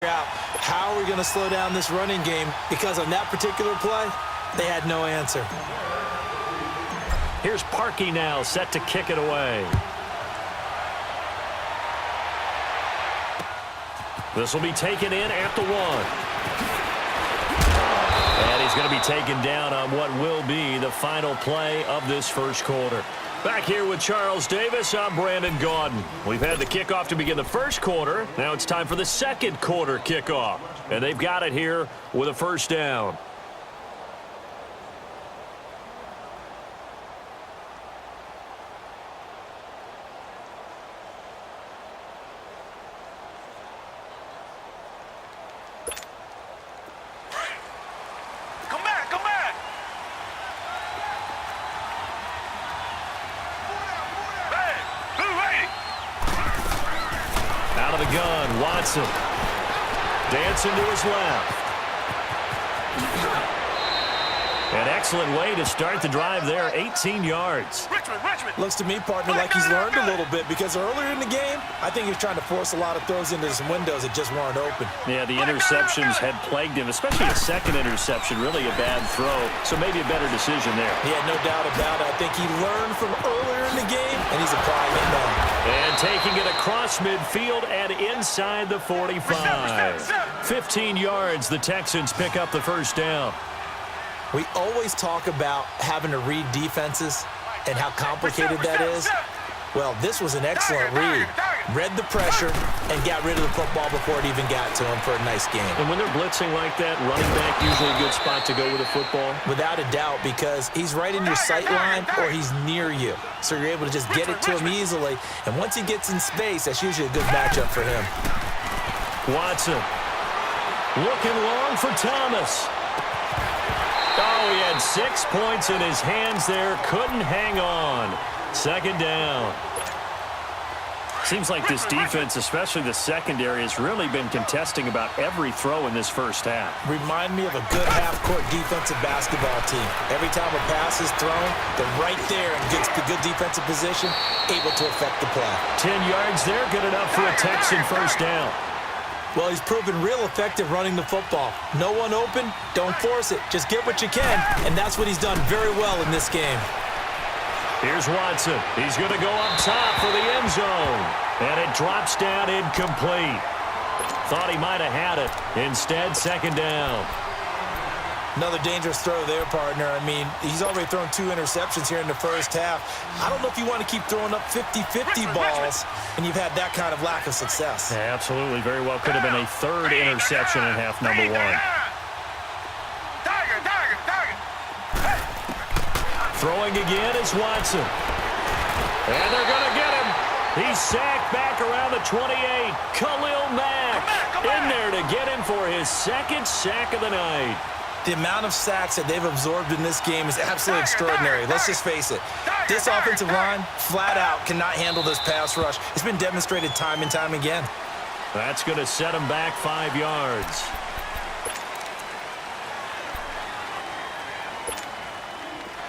Out how are we going to slow down this running game, because on that particular play, they had no answer. Here's Parkey now, set to kick it away. This will be taken in at the 1. And he's going to be taken down on what will be the final play of this first quarter. Back here with Charles Davis, I'm Brandon Gaudin. We've had the kickoff to begin the first quarter. Now it's time for the second quarter kickoff. And they've got it here with a first down. Watson dancing to his left. An excellent way to start the drive there, 18 yards. Looks to me, partner, like he's learned a little bit, because earlier in the game, I think he was trying to force a lot of throws into some windows that just weren't open. Yeah, the interceptions had plagued him, especially a second interception, really a bad throw. So maybe a better decision there. Yeah, no doubt about it. I think he learned from earlier in the game, and he's applying it now. And taking it across midfield and inside the 45. 15 yards, the Texans pick up the first down. We always talk about having to read defenses and how complicated that is. Well, this was an excellent read. Read the pressure and got rid of the football before it even got to him for a nice game. And when they're blitzing like that, running back usually a good spot to go with the football? Without a doubt, because he's right in your sight line or he's near you. So you're able to just get it to him easily. And once he gets in space, that's usually a good matchup for him. Watson looking long for Thomas. Oh, he had 6 points in his hands there. Couldn't hang on. Second down. Seems like this defense, especially the secondary, has really been contesting about every throw in this first half. Remind me of a good half-court defensive basketball team. Every time a pass is thrown, they're right there and gets the good defensive position, able to affect the play. 10 yards there, good enough for a Texan first down. Well, he's proven real effective running the football. No one open, don't force it. Just get what you can, and that's what he's done very well in this game. Here's Watson. He's going to go up top for the end zone. And it drops down incomplete. Thought he might have had it. Instead, second down. Another dangerous throw there, partner. I mean, he's already thrown 2 interceptions here in the first half. I don't know if you want to keep throwing up 50-50 balls, and you've had that kind of lack of success. Yeah, absolutely. Very well could have been a third interception in half number 1. Throwing again is Watson. And they're going to get him. He's sacked back around the 28. Khalil Mack in there to get him for his second sack of the night. The amount of sacks that they've absorbed in this game is absolutely extraordinary. Let's just face it. This offensive line, flat out, cannot handle this pass rush. It's been demonstrated time and time again. That's going to set him back 5 yards.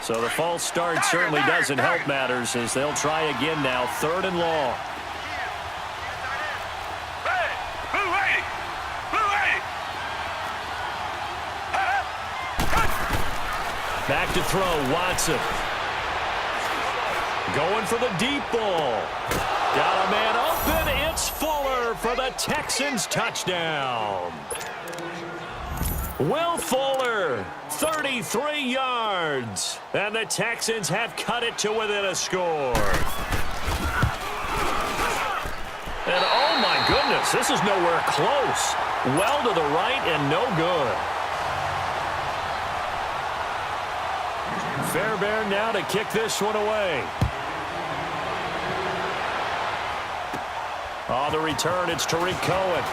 So the false start certainly doesn't help matters, as they'll try again now. 3rd and long. Back to throw, Watson. Going for the deep ball. Got a man open. It's Fuller for the Texans touchdown. Will Fuller, 33 yards. And the Texans have cut it to within a score. And oh my goodness, this is nowhere close. Well to the right and no good. Fairbairn now to kick this one away. On the return, it's Tariq Cohen.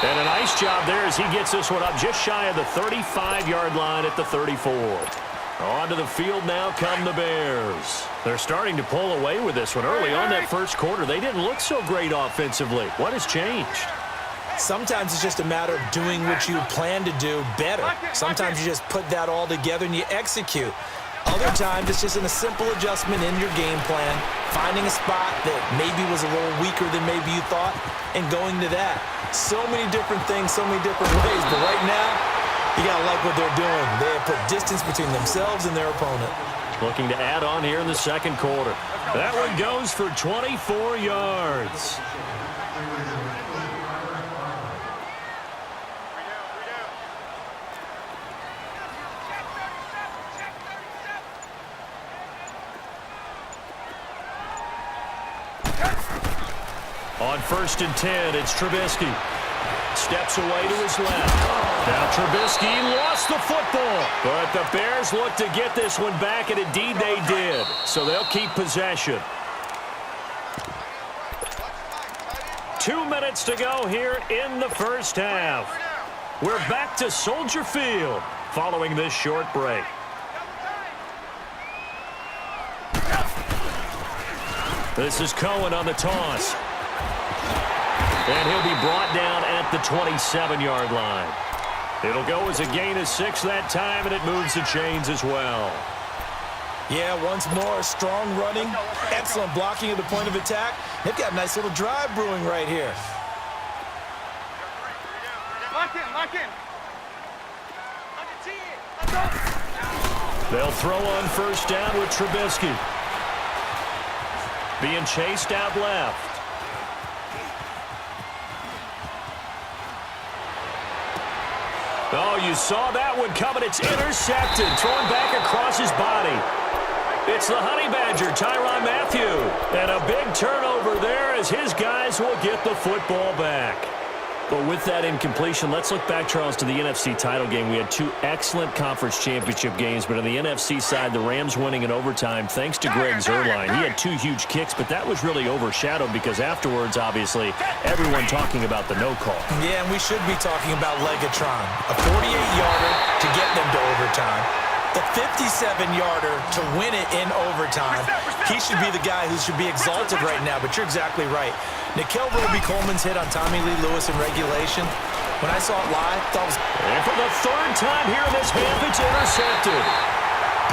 And a nice job there as he gets this one up just shy of the 35-yard line at the 34. Onto the field now come the Bears. They're starting to pull away with this one. Early on that first quarter, they didn't look so great offensively. What has changed? Sometimes it's just a matter of doing what you plan to do better. Sometimes you just put that all together and you execute. Other times, it's just in a simple adjustment in your game plan, finding a spot that maybe was a little weaker than maybe you thought, and going to that. So many different things, so many different ways, but right now, you got to like what they're doing. They have put distance between themselves and their opponent. Looking to add on here in the second quarter. That one goes for 24 yards. On 1st and 10, it's Trubisky. Steps away to his left. Now Trubisky lost the football. But the Bears look to get this one back, and indeed they did. So they'll keep possession. 2 minutes to go here in the first half. We're back to Soldier Field following this short break. This is Cohen on the toss. And he'll be brought down at the 27-yard line. It'll go as a gain of 6 that time, and it moves the chains as well. Yeah, once more, strong running, excellent blocking at the point of attack. They've got a nice little drive brewing right here. Lock in, lock in. They'll throw on 1st down with Trubisky. Being chased out left. Oh, you saw that one coming. It's intercepted. Thrown back across his body. It's the Honey Badger, Tyrann Mathieu. And a big turnover there as his guys will get the football back. But with that incompletion, let's look back, Charles, to the NFC title game. We had 2 excellent conference championship games, but on the NFC side, the Rams winning in overtime thanks to Greg Zuerlein. He had 2 huge kicks, but that was really overshadowed because afterwards, obviously, everyone talking about the no call. Yeah, and we should be talking about Legatron. A 48-yarder to get them to overtime. The 57-yarder to win it in overtime. He should be the guy who should be exalted right now, but you're exactly right. Nikel Roby-Coleman's hit on Tommy Lee Lewis in regulation. When I saw it live, I thought it was... And for the 3rd time here in this half, it's intercepted.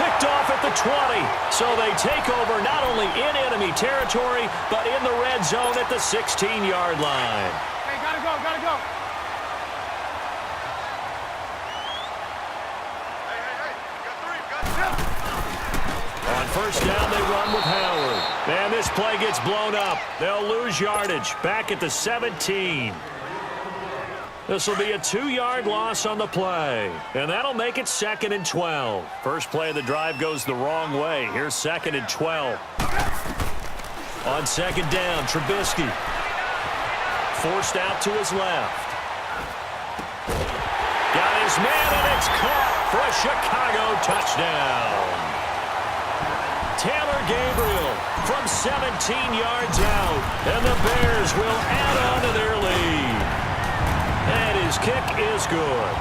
Picked off at the 20. So they take over not only in enemy territory, but in the red zone at the 16-yard line. Hey, gotta go, gotta go. On 1st down, they run with Howard. And this play gets blown up. They'll lose yardage. Back at the 17. This will be a 2-yard loss on the play. And that'll make it 2nd and 12. First play of the drive goes the wrong way. Here's 2nd and 12. On 2nd down, Trubisky. Forced out to his left. Got his man, and it's caught for a Chicago touchdown. Taylor Gabriel from 17 yards out, and the Bears will add on to their lead. And his kick is good.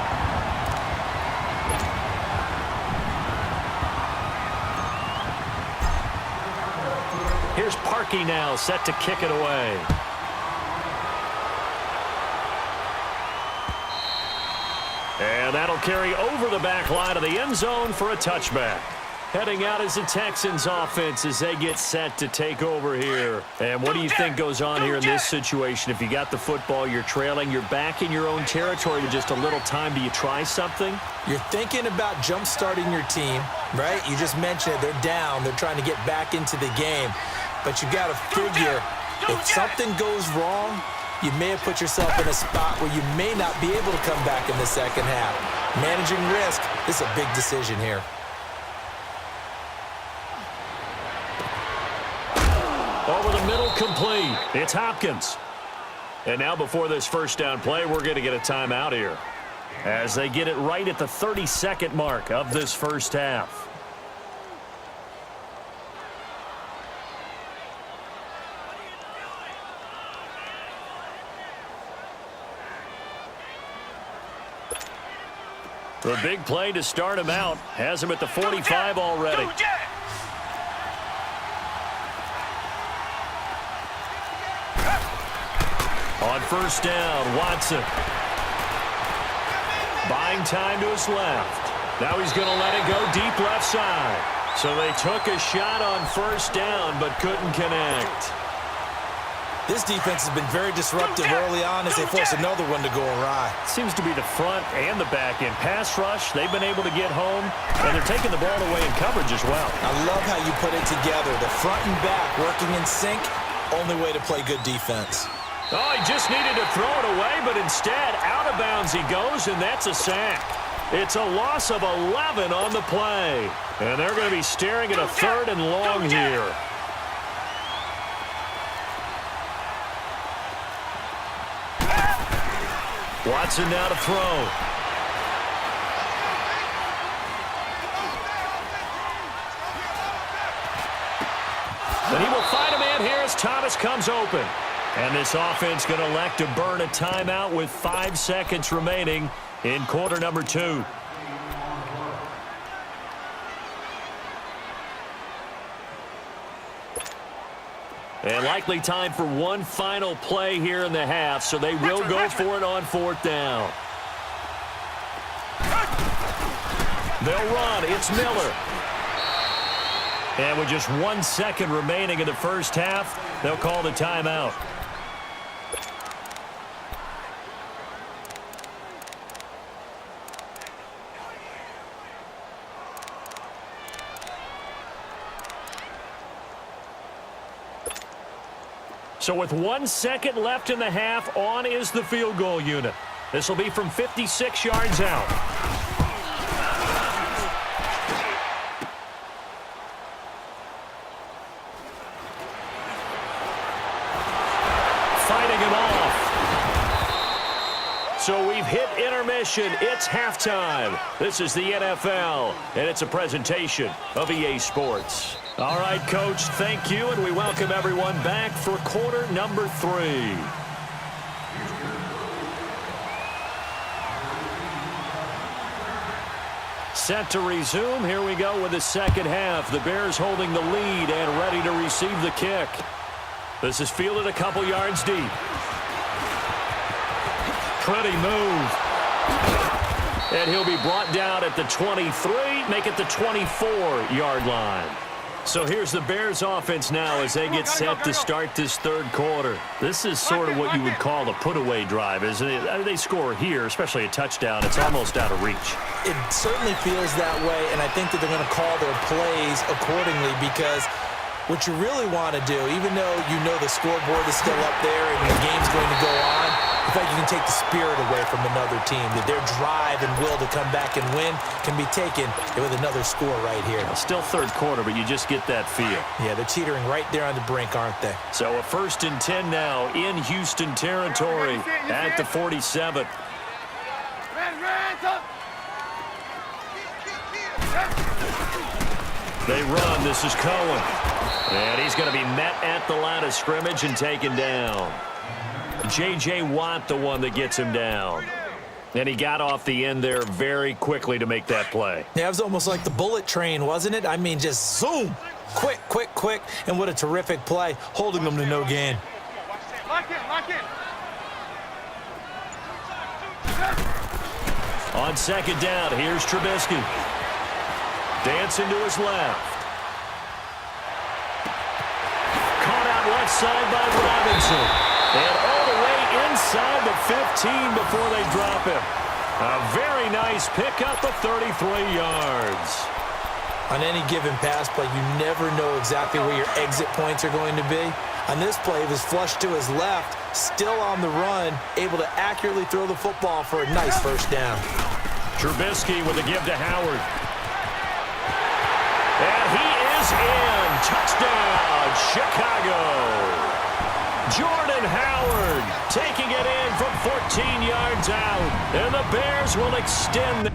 Here's Parkey now, set to kick it away. And that'll carry over the back line of the end zone for a touchback. Heading out is the Texans offense as they get set to take over here. And what do you think goes on here in this situation? If you got the football, you're trailing, you're back in your own territory with just a little time. Do you try something? You're thinking about jump-starting your team, right? You just mentioned it. They're down. They're trying to get back into the game. But you got to figure if something goes wrong, you may have put yourself in a spot where you may not be able to come back in the second half. Managing risk, this is a big decision here. Over the middle, complete. It's Hopkins. And now before this 1st down play, we're going to get a timeout here as they get it right at the 32nd mark of this first half. The big play to start him out has him at the 45 already. On 1st down, Watson. Buying time to his left. Now he's going to let it go deep left side. So they took a shot on first down, but couldn't connect. This defense has been very disruptive early on as they force another one to go awry. Seems to be the front and the back end. Pass rush, they've been able to get home, and they're taking the ball away in coverage as well. I love how you put it together. The front and back working in sync, only way to play good defense. Oh, he just needed to throw it away, but instead, out of bounds he goes, and that's a sack. It's a loss of 11 on the play. And they're going to be staring at a 3rd and long here. Watson now to throw. And he will find a man here as Thomas comes open. And this offense going to elect to burn a timeout with 5 seconds remaining in quarter number 2. And likely time for one final play here in the half, so they will go for it on 4th down. They'll run. It's Miller. And with just 1 second remaining in the first half, they'll call the timeout. So with 1 second left in the half, on is the field goal unit. This will be from 56 yards out. Fighting him off. So we've hit intermission. It's halftime. This is the NFL, and it's a presentation of EA Sports. All right, Coach, thank you, and we welcome everyone back for quarter number 3. Set to resume. Here we go with the second half. The Bears holding the lead and ready to receive the kick. This is fielded a couple yards deep. Pretty move. And he'll be brought down at the 23, make it the 24-yard line. So here's the Bears offense now as they get set to start this third quarter. This is sort of what you would call a put-away drive, isn't it? I mean, they score here, especially a touchdown. It's almost out of reach. It certainly feels that way, and I think that they're going to call their plays accordingly because what you really want to do, even though you know the scoreboard is still up there and the game's going to go on, I feel like you can take the spirit away from another team, that their drive and will to come back and win can be taken with another score right here. Still third quarter, but you just get that feel. Yeah, they're teetering right there on the brink, aren't they? So a 1st and 10 now in Houston territory at the 47. They run. This is Cohen. And he's going to be met at the line of scrimmage and taken down. J.J. Watt, the one that gets him down. And he got off the end there very quickly to make that play. Yeah, it was almost like the bullet train, wasn't it? I mean, just zoom. Quick, quick, quick. And what a terrific play, holding them to no gain. Lock in, lock in. On second down, here's Trubisky. Dancing to his left. Caught out left side by Robinson. And all the way inside the 15 before they drop him. A very nice pickup of 33 yards. On any given pass play, you never know exactly where your exit points are going to be. On this play, he was flushed to his left, still on the run, able to accurately throw the football for a nice first down. Trubisky with a give to Howard. And he is in. Touchdown, Chicago. Jordan Howard taking it in from 14 yards out. And the Bears will extend